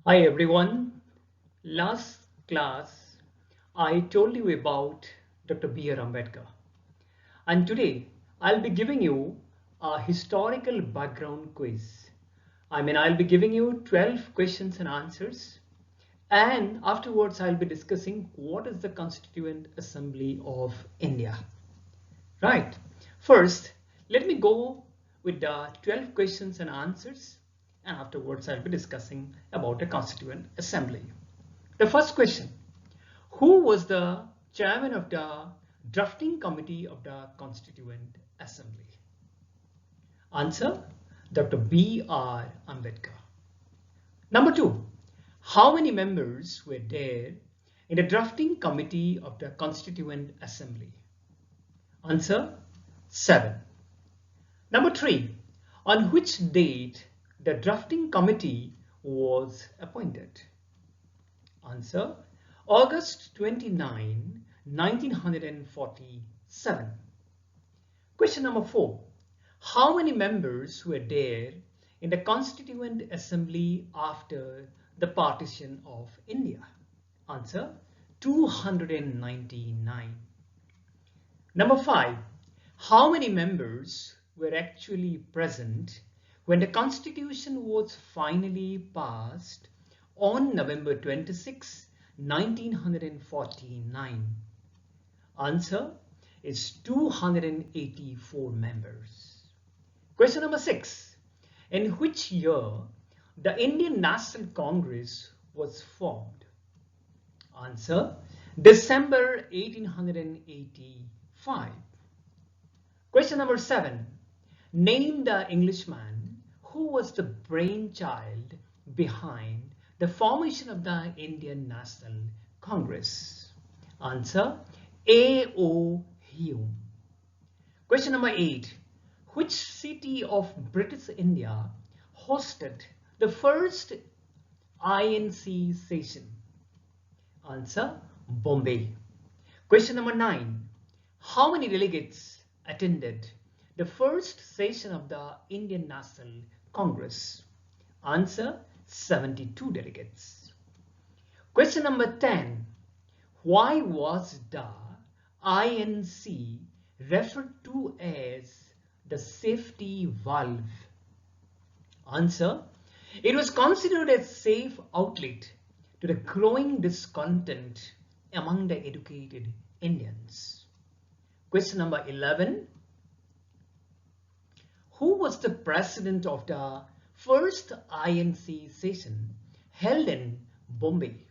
Hi everyone. Last class I told you about Dr. B.R. Ambedkar, and today I'll be giving you a historical background quiz. I'll be giving you 12 questions and answers, and afterwards I'll be discussing what is the Constituent Assembly of India. Right. First, let me go with the 12 questions and answers, and afterwards I'll be discussing about the Constituent Assembly. The first question: who was the chairman of the drafting committee of the Constituent Assembly? Answer: Dr. B.R. Ambedkar. Number two: how many members were there in the drafting committee of the Constituent Assembly? Answer: 7. Number 3. On which date the drafting committee was appointed? Answer: August 29, 1947. Question number 4. How many members were there in the Constituent Assembly after the partition of India? Answer: 299. Number 5. How many members were actually present when the Constitution was finally passed on November 26, 1949? Answer is 284 members. Question number 6. In which year the Indian National Congress was formed? Answer: December 1885. Question number 7. Name the Englishman who was the brainchild behind the formation of the Indian National Congress. Answer: A.O. Hume. Question number 8. Which city of British India hosted the first INC session? Answer: Bombay. Question number 9. How many delegates attended the first session of the Indian National Congress? Answer: 72 delegates. Question number 10. Why was the INC referred to as the safety valve? Answer: it was considered a safe outlet to the growing discontent among the educated Indians. Question number 11. Who was the president of the first INC session held in Bombay?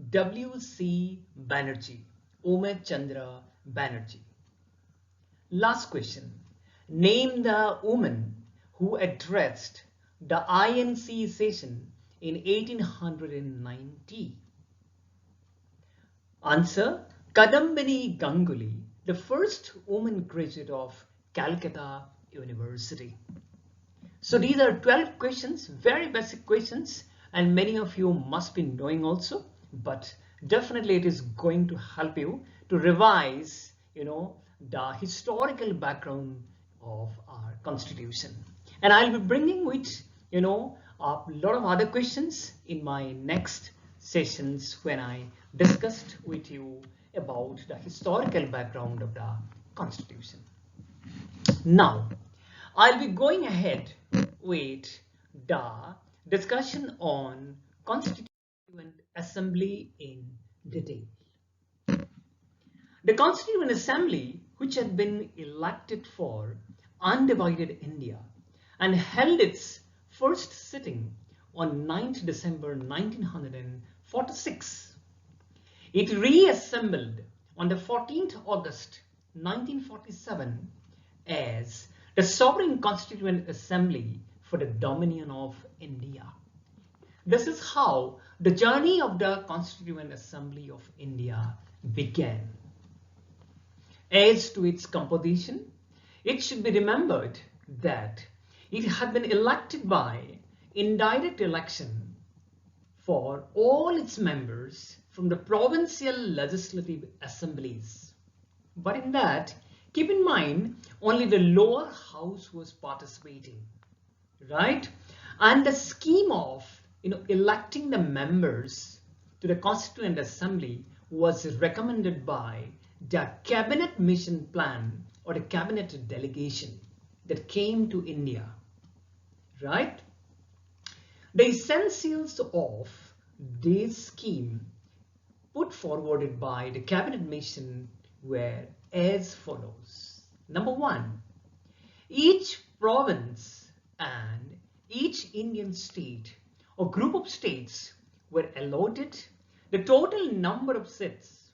W.C. Banerjee, Ume Chandra Banerjee. Last question. Name the woman who addressed the INC session in 1890. Answer: Kadambini Ganguly, the first woman graduate of Calcutta University. So these are 12 questions, very basic questions, and many of you must be knowing also, but definitely it is going to help you to revise, the historical background of our constitution. And I'll be bringing with, a lot of other questions in my next sessions when I discussed with you about the historical background of the constitution. Now, I'll be going ahead with the discussion on Constituent Assembly in detail. The Constituent Assembly, which had been elected for undivided India and held its first sitting on 9th December 1946, it reassembled on the 14th August 1947 as the Sovereign Constituent Assembly for the Dominion of India. This is how the journey of the Constituent Assembly of India began. As to its composition, it should be remembered that it had been elected by indirect election for all its members from the provincial legislative assemblies. But in that, keep in mind, only the lower house was participating, right? And the scheme of electing the members to the Constituent Assembly was recommended by the Cabinet Mission Plan or the Cabinet delegation that came to India, right? The essentials of this scheme put forwarded by the Cabinet Mission were as follows. Number one, each province and each Indian state or group of states were allotted the total number of seats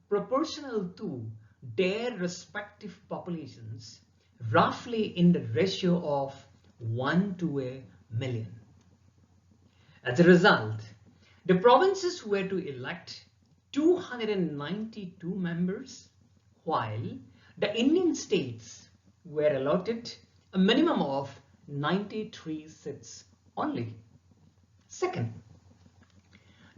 proportional to their respective populations, roughly in the ratio of 1 to a million. As a result, the provinces were to elect 292 members, while the Indian states were allotted a minimum of 93 seats only. Second,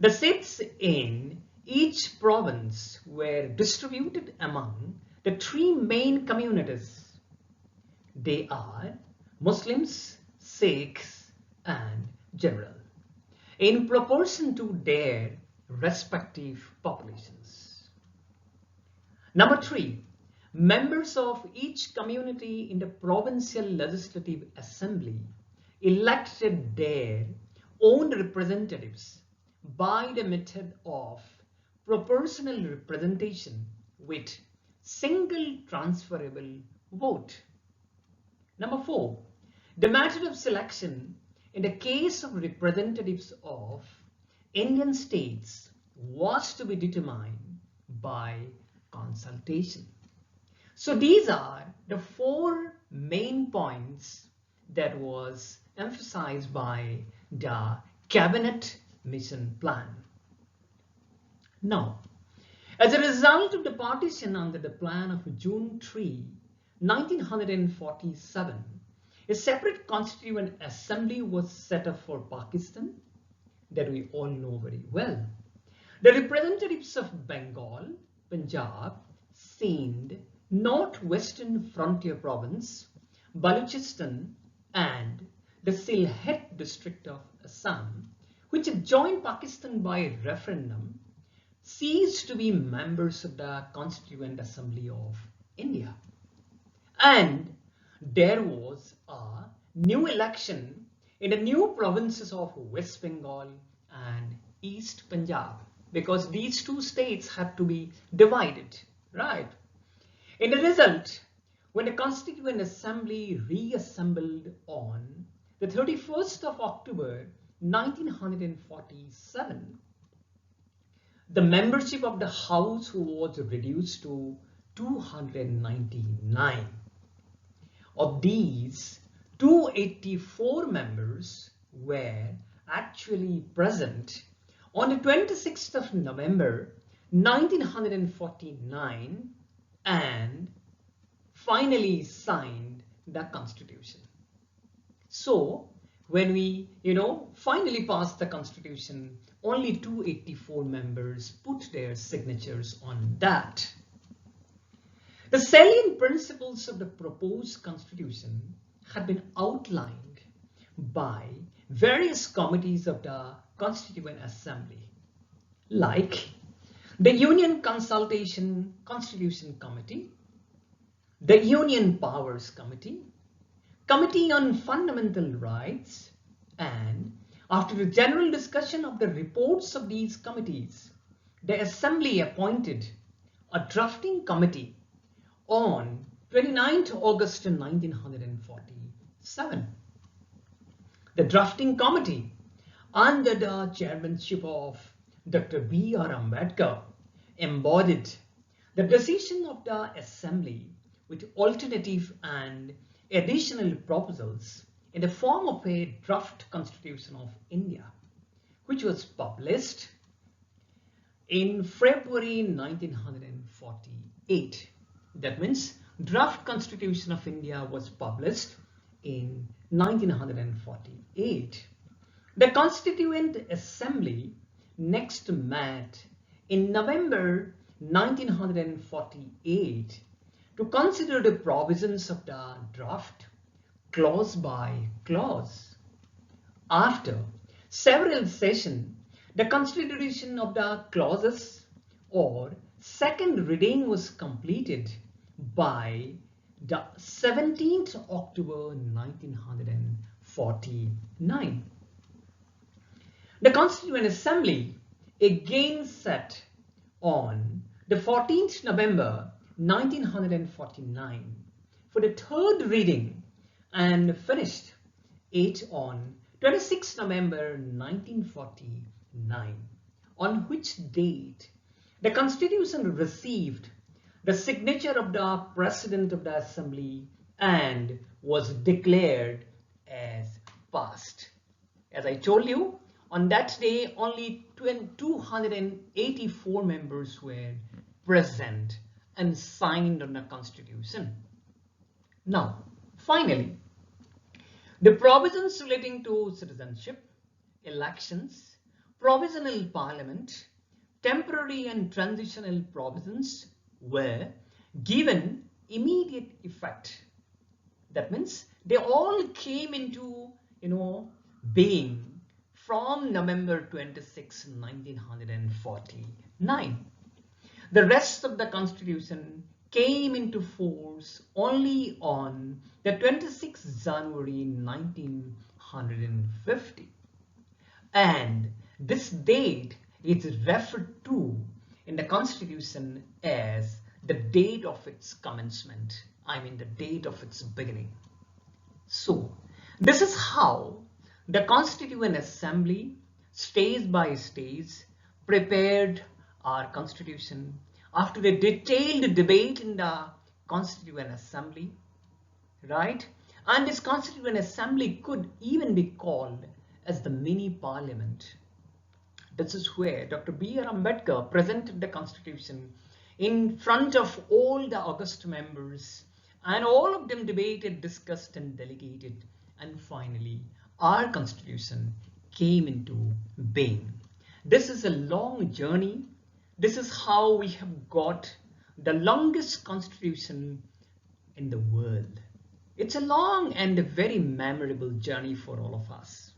the seats in each province were distributed among the three main communities. They are Muslims, Sikhs, and General, in proportion to their respective populations. Number three, members of each community in the Provincial Legislative Assembly elected their own representatives by the method of proportional representation with single transferable vote. Number four, the method of selection in the case of representatives of Indian states was to be determined by consultation. So these are the four main points that was emphasized by the Cabinet Mission Plan. Now, as a result of the partition under the plan of June 3, 1947, a separate constituent assembly was set up for Pakistan that we all know very well. The representatives of Bengal, Punjab, Sindh, Northwestern Frontier Province, Baluchistan, and the Sylhet district of Assam, which had joined Pakistan by referendum, ceased to be members of the Constituent Assembly of India. And there was a new election in the new provinces of West Bengal and East Punjab, because these two states had to be divided, right? In the result, when the Constituent Assembly reassembled on the 31st of October 1947, the membership of the House was reduced to 299. Of these, 284 members were actually present on the 26th of November 1949 and finally signed the Constitution. So when we, finally passed the Constitution, only 284 members put their signatures on that. The salient principles of the proposed Constitution had been outlined by various committees of the Constituent Assembly, like the Union Consultation Constitution Committee, the Union Powers Committee, Committee on Fundamental Rights, and after the general discussion of the reports of these committees, the Assembly appointed a drafting committee on 29th August 1947. The drafting committee, under the chairmanship of Dr. B.R. Ambedkar, embodied the decision of the Assembly with alternative and additional proposals in the form of a draft Constitution of India, which was published in February 1948. That means draft Constitution of India was published in 1948. The Constituent Assembly next met in November 1948 to consider the provisions of the draft clause by clause. After several sessions, the constitution of the clauses or second reading was completed by the 17th October 1949. The Constituent Assembly again sat on the 14th November 1949 for the third reading and finished it on 26 November 1949, on which date the Constitution received the signature of the President of the Assembly and was declared as passed. As I told you, on that day only 284 members were present and signed on the Constitution. Now, finally, the provisions relating to citizenship, elections, provisional parliament, temporary and transitional provisions were given immediate effect. That means they all came into being from November 26, 1949. The rest of the Constitution came into force only on the 26th January 1950. And this date is referred to in the Constitution as the date of its commencement. I mean the date of its beginning. So, this is how the Constituent Assembly, stage by stage, prepared our Constitution after a detailed debate in the Constituent Assembly, right? And this Constituent Assembly could even be called as the mini parliament. This is where Dr. B.R. Ambedkar presented the Constitution in front of all the august members, and all of them debated, discussed, and delegated, and finally our Constitution came into being. This is a long journey. This is how we have got the longest Constitution in the world. It's a long and a very memorable journey for all of us.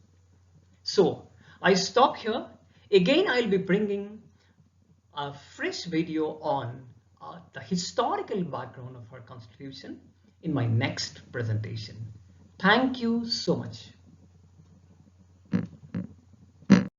So I stop here. Again, I'll be bringing a fresh video on the historical background of our Constitution in my next presentation. Thank you so much.